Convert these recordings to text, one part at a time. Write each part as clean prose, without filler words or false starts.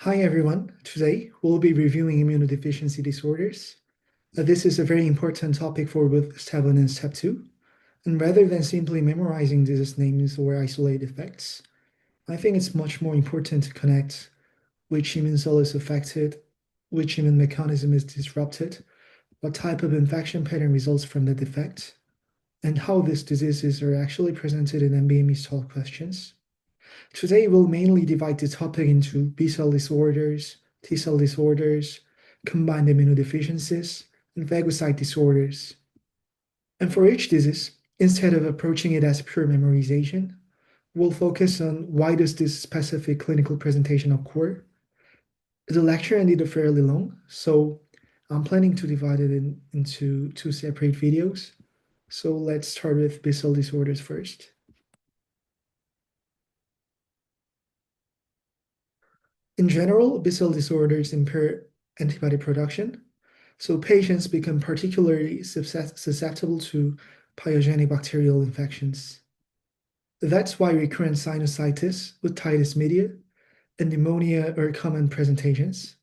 Hi everyone. Today we'll be reviewing immunodeficiency disorders. This is a very important topic for both Step 1 and Step 2. And rather than simply memorizing disease names or isolate effects, I think it's much more important to connect which immune cell is affected, which immune mechanism is disrupted, what type of infection pattern results from the defect, and how these diseases are actually presented in MBME style questions. Today, we'll mainly divide the topic into B-cell disorders, T-cell disorders, combined immunodeficiencies, and phagocyte disorders. And for each disease, instead of approaching it as pure memorization, we'll focus on why does this specific clinical presentation occur. The lecture ended fairly long, so I'm planning to divide it into two separate videos. So let's start with B-cell disorders first. In general, B-cell disorders impair antibody production, so patients become particularly susceptible to pyogenic bacterial infections. That's why recurrent sinusitis, otitis media, and pneumonia are common presentations.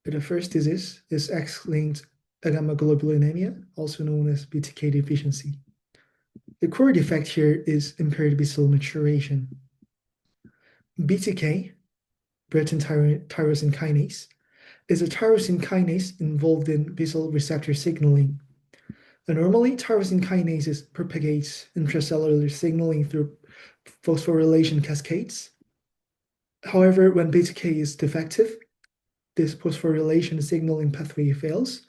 The first disease is X-linked agammaglobulinemia, also known as BTK deficiency. The core defect here is impaired B-cell maturation. BTK, Breton tyrosine kinase, is a tyrosine kinase involved in B-cell receptor signaling. And normally, tyrosine kinase propagates intracellular signaling through phosphorylation cascades. However, when BTK is defective, this phosphorylation signaling pathway fails,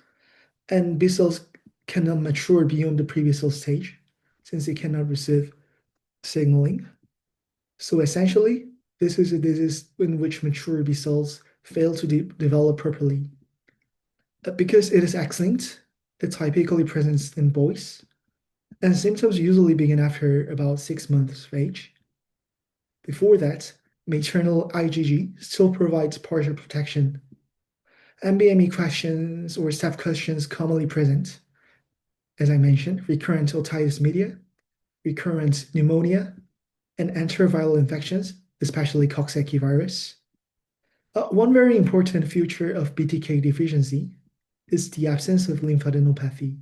and B cells cannot mature beyond the pre-B-cell stage since they cannot receive signaling. So essentially, this is a disease in which mature B cells fail to develop properly. Because it is X-linked, it typically presents in boys, and symptoms usually begin after about 6 months of age. Before that, maternal IgG still provides partial protection. MBME questions or staff questions commonly present, as I mentioned, recurrent otitis media, recurrent pneumonia, and enteroviral infections, especially Coxsackie virus. One very important feature of BTK deficiency is the absence of lymphadenopathy.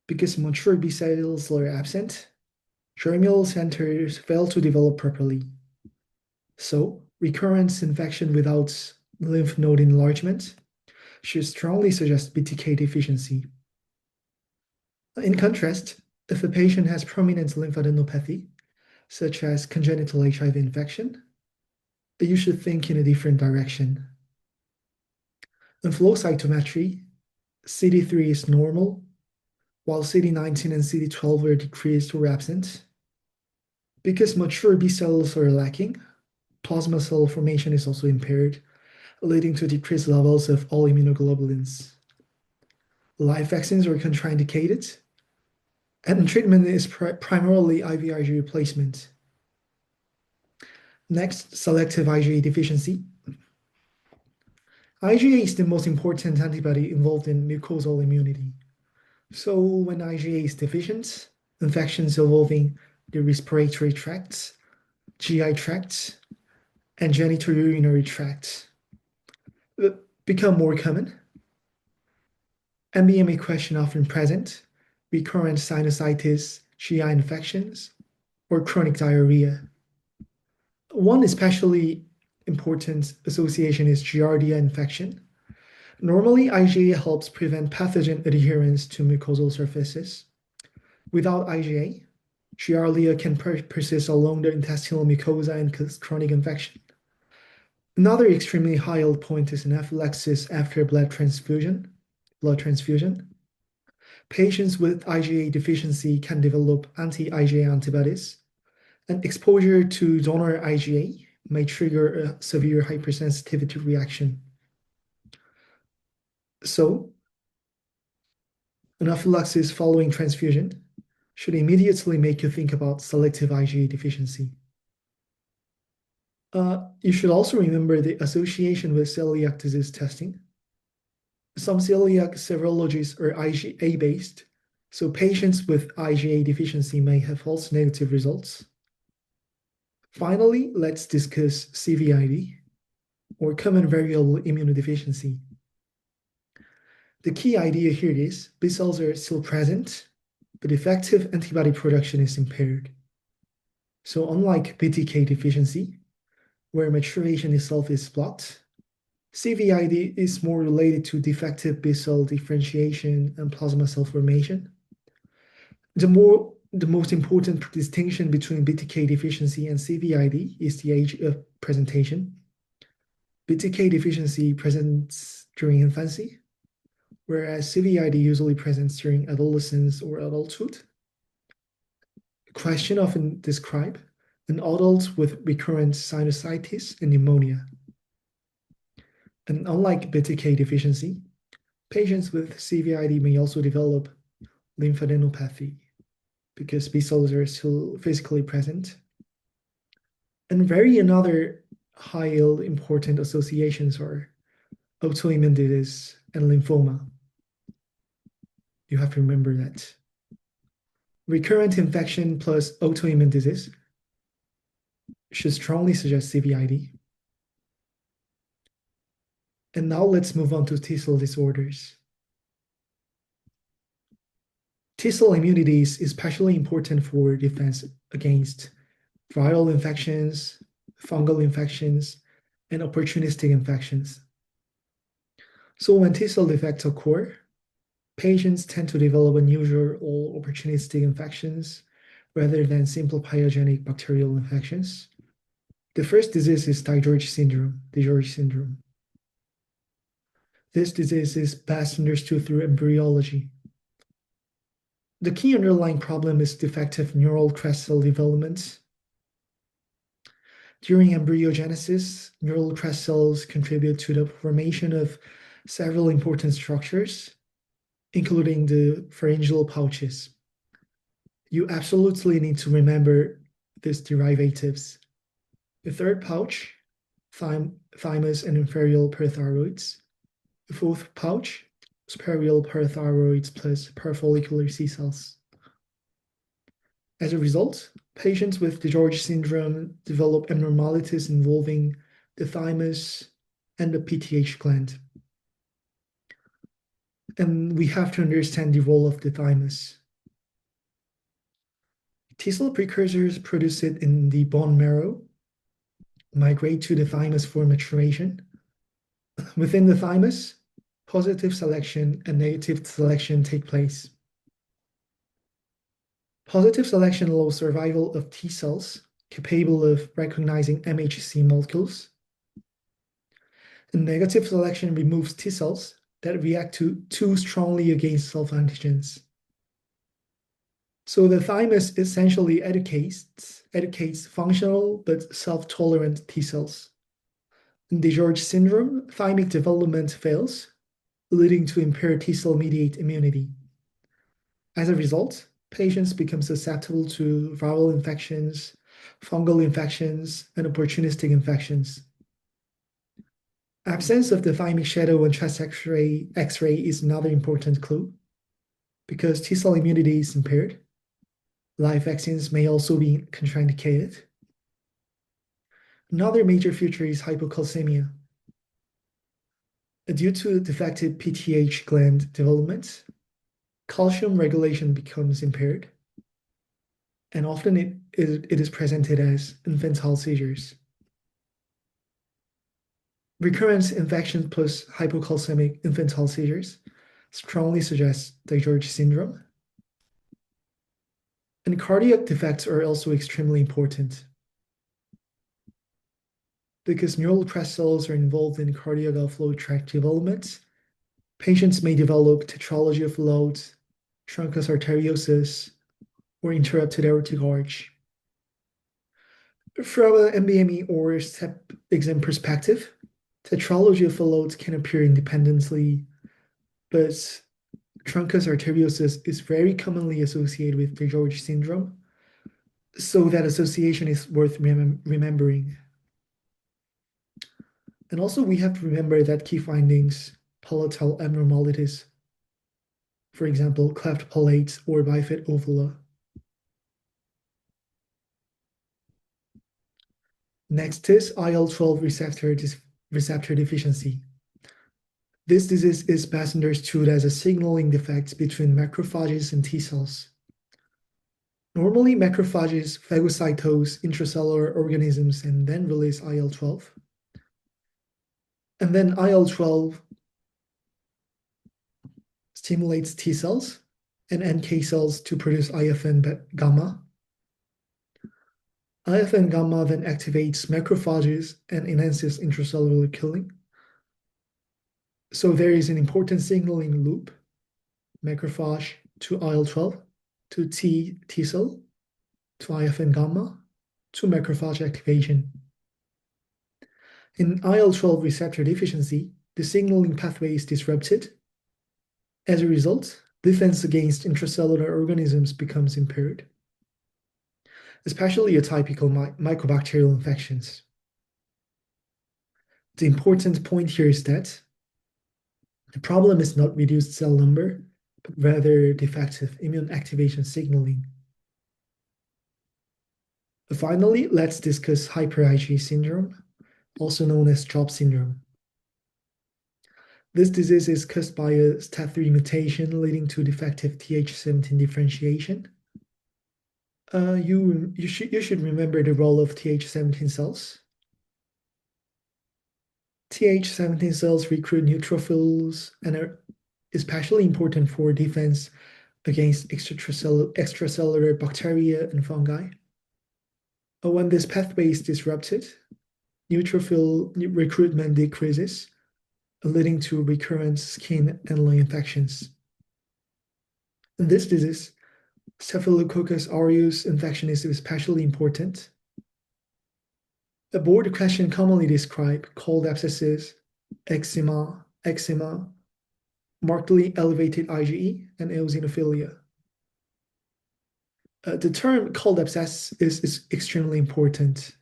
Because mature B cells are absent, germinal centers fail to develop properly. So, recurrent infection without lymph node enlargement should strongly suggest BTK deficiency. In contrast, if a patient has prominent lymphadenopathy, such as congenital HIV infection, you should think in a different direction. In flow cytometry, CD3 is normal, while CD19 and CD12 are decreased or absent. Because mature B cells are lacking, plasma cell formation is also impaired, leading to decreased levels of all immunoglobulins. Live vaccines are contraindicated, and treatment is primarily IVIG replacement. Next, selective IgA deficiency. IgA is the most important antibody involved in mucosal immunity. So when IgA is deficient, infections involving the respiratory tract, GI tract, and genitourinary tract become more common. MBMA question often present, recurrent sinusitis, GI infections, or chronic diarrhea. One especially important association is Giardia infection. Normally, IgA helps prevent pathogen adherence to mucosal surfaces. Without IgA, Giardia can persist along the intestinal mucosa and cause chronic infection. Another extremely high yield point is anaphylaxis after blood transfusion. Patients with IgA deficiency can develop anti-IgA antibodies, and exposure to donor IgA may trigger a severe hypersensitivity reaction. So, anaphylaxis following transfusion should immediately make you think about selective IgA deficiency. You should also remember the association with celiac disease testing. Some celiac serologies are IgA-based, so patients with IgA deficiency may have false negative results. Finally, let's discuss CVID, or common variable immunodeficiency. The key idea here is B cells are still present, but effective antibody production is impaired. So unlike BTK deficiency, where maturation itself is blocked, CVID is more related to defective B cell differentiation and plasma cell formation. The most important distinction between BTK deficiency and CVID is the age of presentation. BTK deficiency presents during infancy, whereas CVID usually presents during adolescence or adulthood. The question often describes an adult with recurrent sinusitis and pneumonia. And unlike BTK deficiency, patients with CVID may also develop lymphadenopathy because B cells are still physically present. And very another highly important associations are autoimmune disease and lymphoma. You have to remember that. Recurrent infection plus autoimmune disease should strongly suggest CVID. And now let's move on to T cell disorders. T cell immunity is especially important for defense against viral infections, fungal infections, and opportunistic infections. So when T cell defects occur, patients tend to develop unusual or opportunistic infections rather than simple pyogenic bacterial infections. The first disease is DiGeorge syndrome. This disease is best understood through embryology. The key underlying problem is defective neural crest cell development. During embryogenesis, neural crest cells contribute to the formation of several important structures, including the pharyngeal pouches. You absolutely need to remember these derivatives. The third pouch, thymus and inferior parathyroids. The fourth pouch, superior parathyroids plus parafollicular C cells. As a result, patients with DiGeorge syndrome develop abnormalities involving the thymus and the PTH gland. And we have to understand the role of the thymus. T cell precursors produced in the bone marrow migrate to the thymus for maturation. Within the thymus, positive selection and negative selection take place. Positive selection allows survival of T cells capable of recognizing MHC molecules. And negative selection removes T cells that react too strongly against self-antigens. So the thymus essentially educates functional but self-tolerant T cells. In DiGeorge syndrome, thymic development fails, leading to impaired T cell-mediated immunity. As a result, patients become susceptible to viral infections, fungal infections, and opportunistic infections. Absence of the thymic shadow on chest X-ray is another important clue. Because T cell immunity is impaired, live vaccines may also be contraindicated. Another major feature is hypocalcemia. Due to defective PTH gland development, calcium regulation becomes impaired, and often it is presented as infantile seizures. Recurrent infection plus hypocalcemic infantile seizures strongly suggests DiGeorge syndrome. And cardiac defects are also extremely important because neural crest cells are involved in cardiac outflow tract development. Patients may develop tetralogy of Fallot, truncus arteriosus, or interrupted aortic arch. From an MBME or step exam perspective, tetralogy of Fallot can appear independently, but truncus arteriosus is very commonly associated with DiGeorge syndrome, so that association is worth remembering. And also we have to remember that key findings, palatal abnormalities, for example, cleft palates or bifid ovula. Next is IL-12 receptor receptor deficiency. This disease is best understood as a signaling defect between macrophages and T cells. Normally, macrophages phagocytose intracellular organisms and then release IL-12. And then IL-12 stimulates T cells and NK cells to produce IFN gamma. IFN gamma then activates macrophages and enhances intracellular killing. So there is an important signaling loop: macrophage to IL-12, to T cell, to IFN gamma, to macrophage activation. In IL-12 receptor deficiency, the signaling pathway is disrupted. As a result, defense against intracellular organisms becomes impaired, especially atypical mycobacterial infections. The important point here is that the problem is not reduced cell number, but rather defective immune activation signaling. Finally, let's discuss hyper-IgE syndrome, also known as CHOP syndrome. This disease is caused by a STAT3 mutation leading to defective Th17 differentiation. You should remember the role of Th17 cells. Th17 cells recruit neutrophils and are especially important for defense against extracellular bacteria and fungi. When this pathway is disrupted, neutrophil recruitment decreases, leading to recurrent skin and lung infections. In this disease, Staphylococcus aureus infection is especially important. A board question commonly describes cold abscesses, eczema, markedly elevated IgE, and eosinophilia. The term cold abscess is extremely important.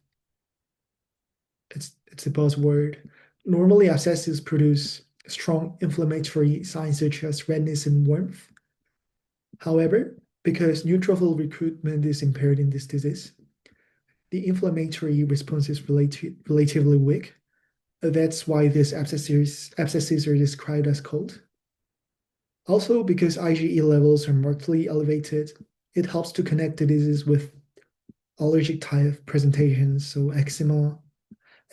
It's a buzzword. Normally, abscesses produce strong inflammatory signs such as redness and warmth. However, because neutrophil recruitment is impaired in this disease, the inflammatory response is relatively weak. That's why these abscesses are described as cold. Also, because IgE levels are markedly elevated, it helps to connect the disease with allergic type presentations. So eczema,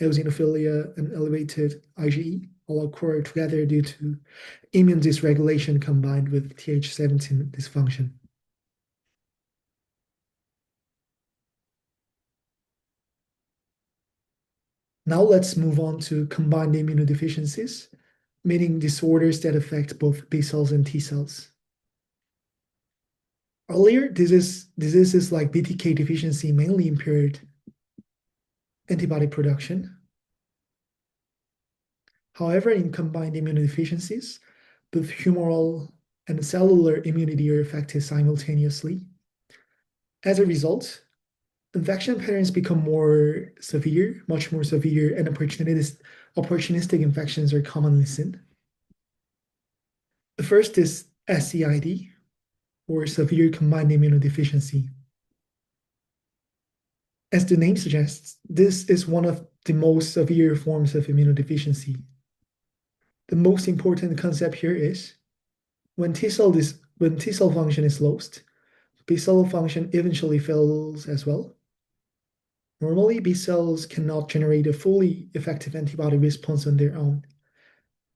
eosinophilia, and elevated IgE all occur together due to immune dysregulation combined with Th17 dysfunction. Now let's move on to combined immunodeficiencies, meaning disorders that affect both B cells and T cells. Earlier, diseases like BTK deficiency mainly impaired antibody production. However, in combined immunodeficiencies, both humoral and cellular immunity are affected simultaneously. As a result, infection patterns become more severe, much more severe, and opportunistic infections are commonly seen. The first is SCID, or severe combined immunodeficiency. As the name suggests, this is one of the most severe forms of immunodeficiency. The most important concept here is when T cell function is lost, B cell function eventually fails as well. Normally, B cells cannot generate a fully effective antibody response on their own,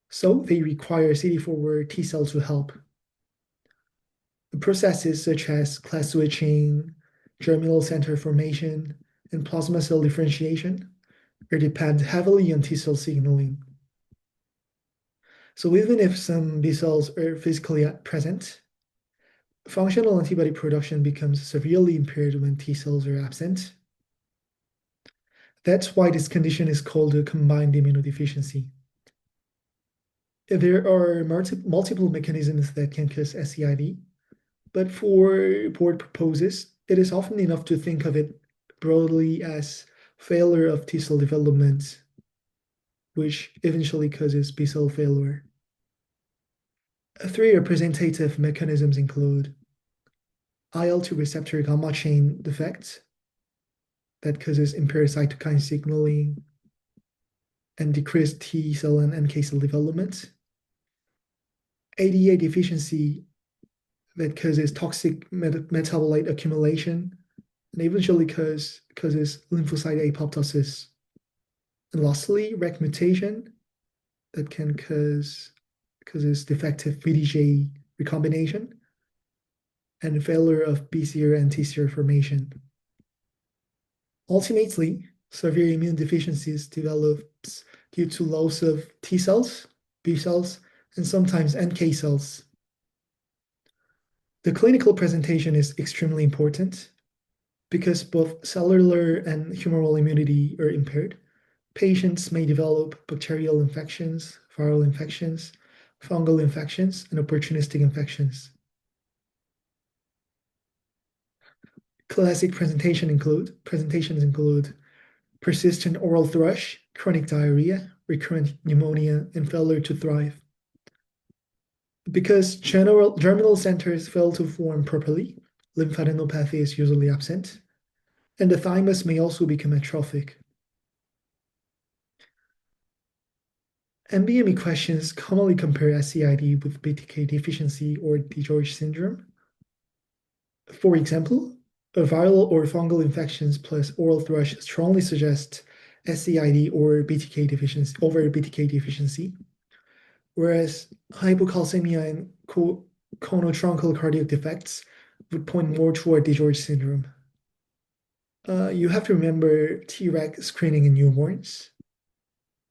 so they require CD4 T cells to help. The processes such as class switching, germinal center formation, and plasma cell differentiation depend heavily on T cell signaling. So even if some B cells are physically present, functional antibody production becomes severely impaired when T cells are absent. That's why this condition is called a combined immunodeficiency. There are multiple mechanisms that can cause SCID, but for board purposes, it is often enough to think of it broadly as failure of T cell development, which eventually causes B cell failure. Three representative mechanisms include IL-2 receptor gamma chain defects that causes impaired cytokine signaling, and decreased T cell and NK cell development. ADA deficiency that causes toxic metabolite accumulation and eventually causes lymphocyte apoptosis. And lastly, REC mutation that can causes defective VDJ recombination and failure of BCR and TCR formation. Ultimately, severe immune deficiencies develops due to loss of T cells, B cells, and sometimes NK cells. The clinical presentation is extremely important because both cellular and humoral immunity are impaired. Patients may develop bacterial infections, viral infections, fungal infections, and opportunistic infections. Classic presentations include persistent oral thrush, chronic diarrhea, recurrent pneumonia, and failure to thrive. Because germinal centers fail to form properly, lymphadenopathy is usually absent, and the thymus may also become atrophic. MBME questions commonly compare SCID with BTK deficiency or DGeorge syndrome. For example, a viral or fungal infections plus oral thrush strongly suggest SCID or BTK deficiency over BTK deficiency, whereas hypocalcemia and conotruncal cardiac defects would point more toward DGeorge syndrome. You have to remember Treg screening in newborns.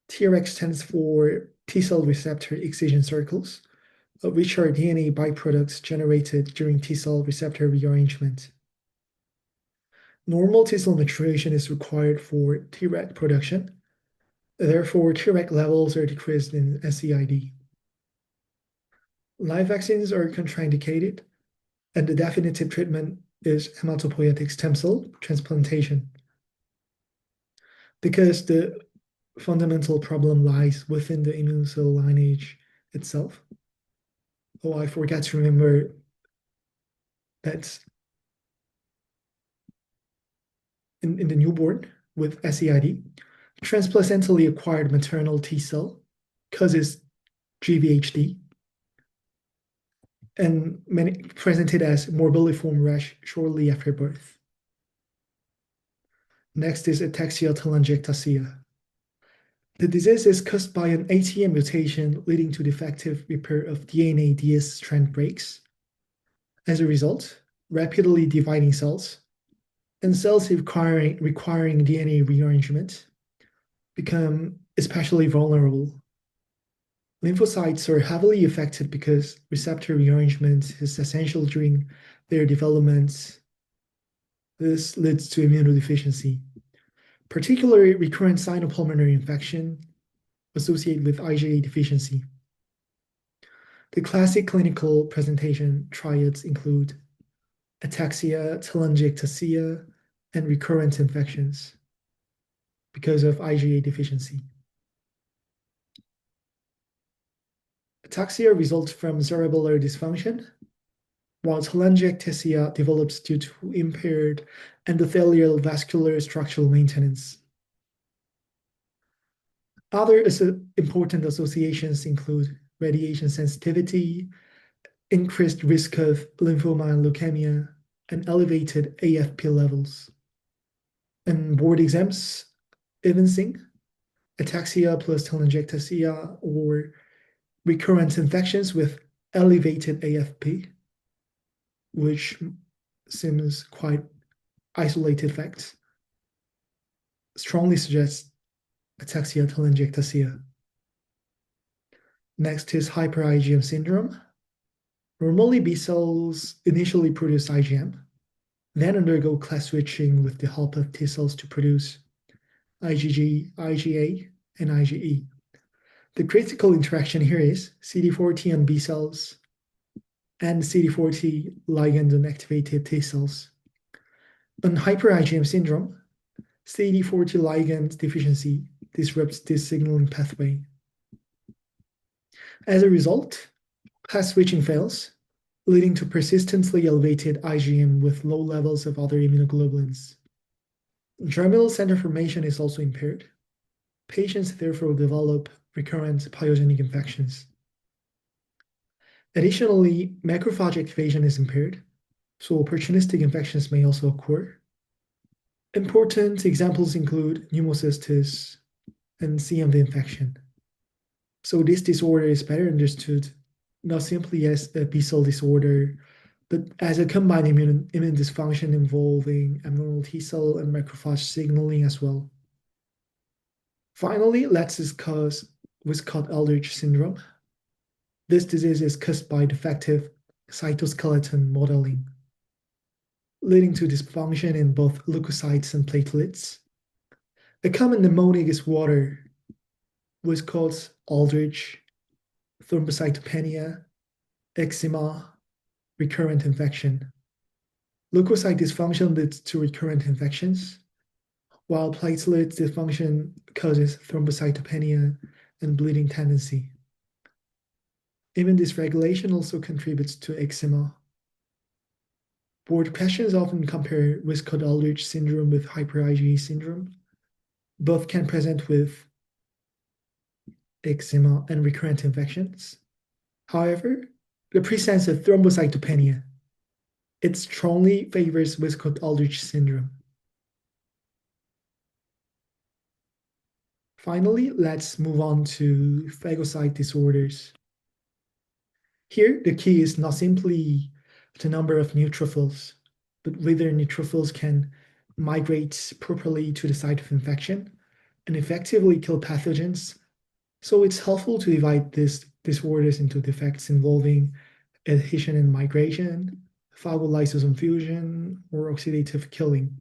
Treg stands for T cell receptor excision circles, which are DNA byproducts generated during T cell receptor rearrangement. Normal T cell maturation is required for Treg production. Therefore, Treg levels are decreased in SCID. Live vaccines are contraindicated, and the definitive treatment is hematopoietic stem cell transplantation. Because the fundamental problem lies within the immune cell lineage itself. Oh, I forgot to remember that in the newborn with SCID, transplacentally acquired maternal T cell causes GVHD and presented as morbilliform rash shortly after birth. Next is ataxia telangiectasia. The disease is caused by an ATM mutation leading to defective repair of DNA DS strand breaks. As a result, rapidly dividing cells and cells requiring DNA rearrangement become especially vulnerable. Lymphocytes are heavily affected because receptor rearrangement is essential during their development. This leads to immunodeficiency, particularly recurrent sinopulmonary infection associated with IgA deficiency. The classic clinical presentation triads include ataxia, telangiectasia, and recurrent infections because of IgA deficiency. Ataxia results from cerebellar dysfunction, while telangiectasia develops due to impaired endothelial vascular structural maintenance. Other important associations include radiation sensitivity, increased risk of lymphoma and leukemia, and elevated AFP levels. In board exams, evincing ataxia plus telangiectasia or recurrent infections with elevated AFP, which seems quite isolated facts, strongly suggests ataxia telangiectasia. Next is hyper IgM syndrome. Normally, B cells initially produce IgM, then undergo class switching with the help of T cells to produce IgG, IgA, and IgE. The critical interaction here is CD40 on B cells and CD40 ligand on activated T cells. On hyper IgM syndrome, CD40 ligand deficiency disrupts this signaling pathway. As a result, class switching fails, leading to persistently elevated IgM with low levels of other immunoglobulins. Germinal center formation is also impaired. Patients therefore develop recurrent pyogenic infections. Additionally, macrophage activation is impaired, so opportunistic infections may also occur. Important examples include pneumocystis and CMV infection. So this disorder is better understood not simply as a B-cell disorder, but as a combined immune dysfunction involving abnormal T-cell and macrophage signaling as well. Finally, let's discuss Wiskott-Aldrich syndrome. This disease is caused by defective cytoskeleton modeling, leading to dysfunction in both leukocytes and platelets. A common mnemonic is water, Wiskott-Aldrich, thrombocytopenia, eczema, recurrent infection. Leukocyte dysfunction leads to recurrent infections, while platelet dysfunction causes thrombocytopenia and bleeding tendency. Immune dysregulation also contributes to eczema. Board questions often compare Wiskott-Aldrich syndrome with hyper-IgE syndrome. Both can present with eczema and recurrent infections. However, the presence of thrombocytopenia, it strongly favors Wiskott-Aldrich syndrome. Finally, let's move on to phagocyte disorders. Here, the key is not simply the number of neutrophils, but whether neutrophils can migrate properly to the site of infection and effectively kill pathogens. So it's helpful to divide these disorders into defects involving adhesion and migration, phagolysosome fusion, or oxidative killing.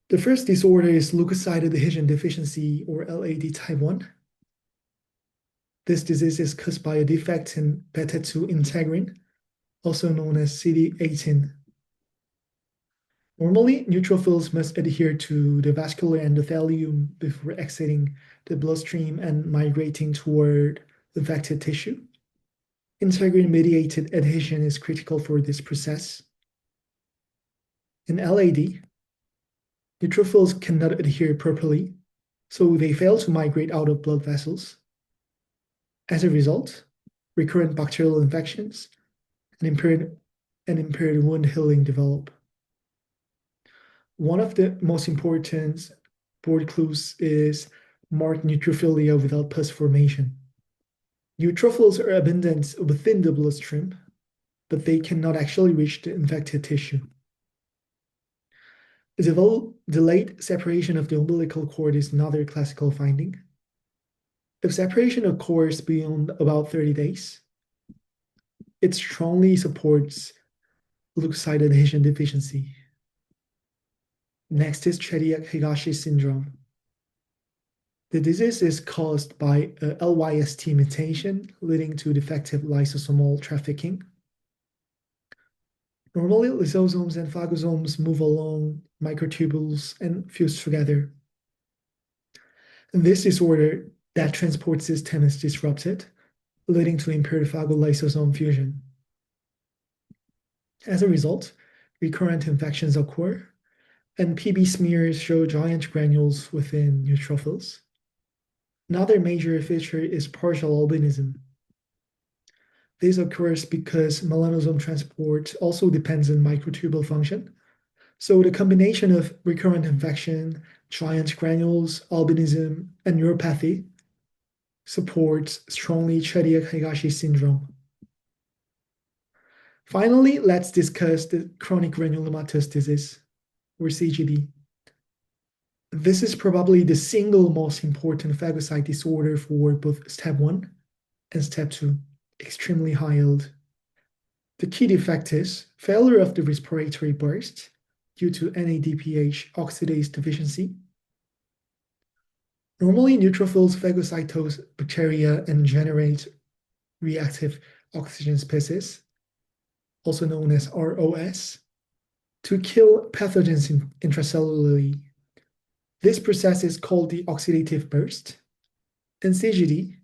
The first disorder is leukocyte adhesion deficiency, or LAD type 1. This disease is caused by a defect in beta-2 integrin, also known as CD18. Normally, neutrophils must adhere to the vascular endothelium before exiting the bloodstream and migrating toward infected tissue. Integrin-mediated adhesion is critical for this process. In LAD, neutrophils cannot adhere properly, so they fail to migrate out of blood vessels. As a result, recurrent bacterial infections and impaired wound healing develop. One of the most important board clues is marked neutrophilia without pus formation. Neutrophils are abundant within the bloodstream, but they cannot actually reach the infected tissue. Delayed separation of the umbilical cord is another classical finding. If separation occurs beyond about 30 days, it strongly supports leukocyte adhesion deficiency. Next is Chediak-Higashi syndrome. The disease is caused by a LYST mutation leading to defective lysosomal trafficking. Normally, lysosomes and phagosomes move along microtubules and fuse together. In this disorder, that transport system is disrupted, leading to impaired phagolysosome fusion. As a result, recurrent infections occur, and PB smears show giant granules within neutrophils. Another major feature is partial albinism. This occurs because melanosome transport also depends on microtubule function. So the combination of recurrent infection, giant granules, albinism, and neuropathy supports strongly Chediak-Higashi syndrome. Finally, let's discuss the chronic granulomatous disease, or CGD. This is probably the single most important phagocyte disorder for both step 1 and step 2, extremely high yield. The key defect is failure of the respiratory burst due to NADPH oxidase deficiency. Normally, neutrophils phagocytose bacteria and generate reactive oxygen species, also known as ROS, to kill pathogens intracellularly. This process is called the oxidative burst. In CGD,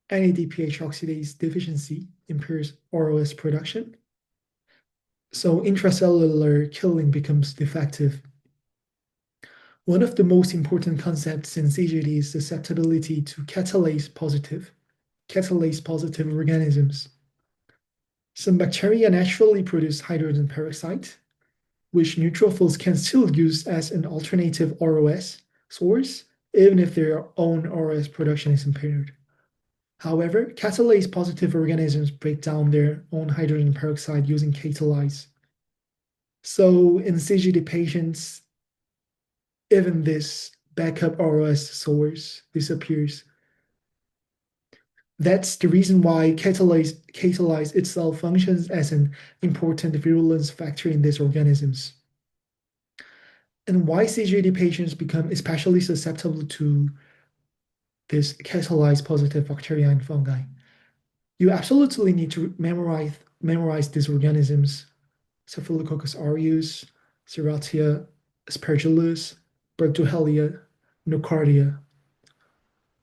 NADPH oxidase deficiency impairs ROS production, so intracellular killing becomes defective. One of the most important concepts in CGD is susceptibility to catalase positive organisms. Some bacteria naturally produce hydrogen peroxide, which neutrophils can still use as an alternative ROS source, even if their own ROS production is impaired. However, catalase positive organisms break down their own hydrogen peroxide using catalase. So in CGD patients, even this backup ROS source disappears. That's the reason why catalase itself functions as an important virulence factor in these organisms. And why CGD patients become especially susceptible to this catalase positive bacteria and fungi. You absolutely need to memorize these organisms: Staphylococcus aureus, Serratia, Aspergillus, Burgdorferi, Nocardia.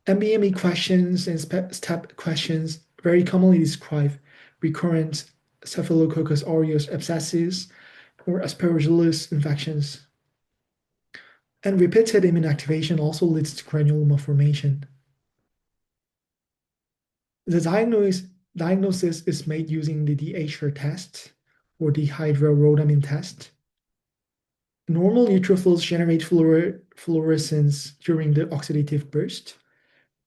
MBME questions and STEP questions very commonly describe recurrent Staphylococcus aureus abscesses or Aspergillus infections. And repeated immune activation also leads to granuloma formation. The diagnosis is made using the DHR test or the hydrorhodamine test. Normal neutrophils generate fluorescence during the oxidative burst,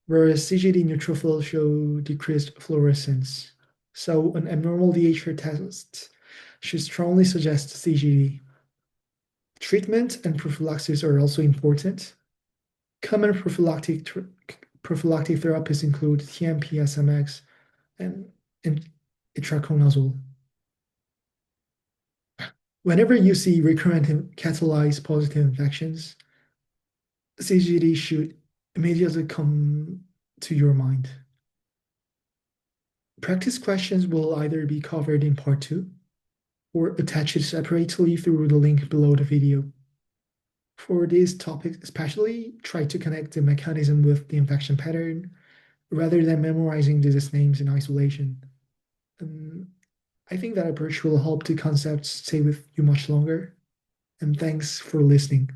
whereas CGD neutrophils show decreased fluorescence. So an abnormal DHR test should strongly suggest CGD. Treatment and prophylaxis are also important. Common prophylactic therapies include TMP, SMX, and itraconazole. Whenever you see recurrent catalase positive infections, CGD should immediately come to your mind. Practice questions will either be covered in part 2 or attached separately through the link below the video. For this topic especially, try to connect the mechanism with the infection pattern rather than memorizing disease names in isolation. I think that approach will help the concepts stay with you much longer. And thanks for listening.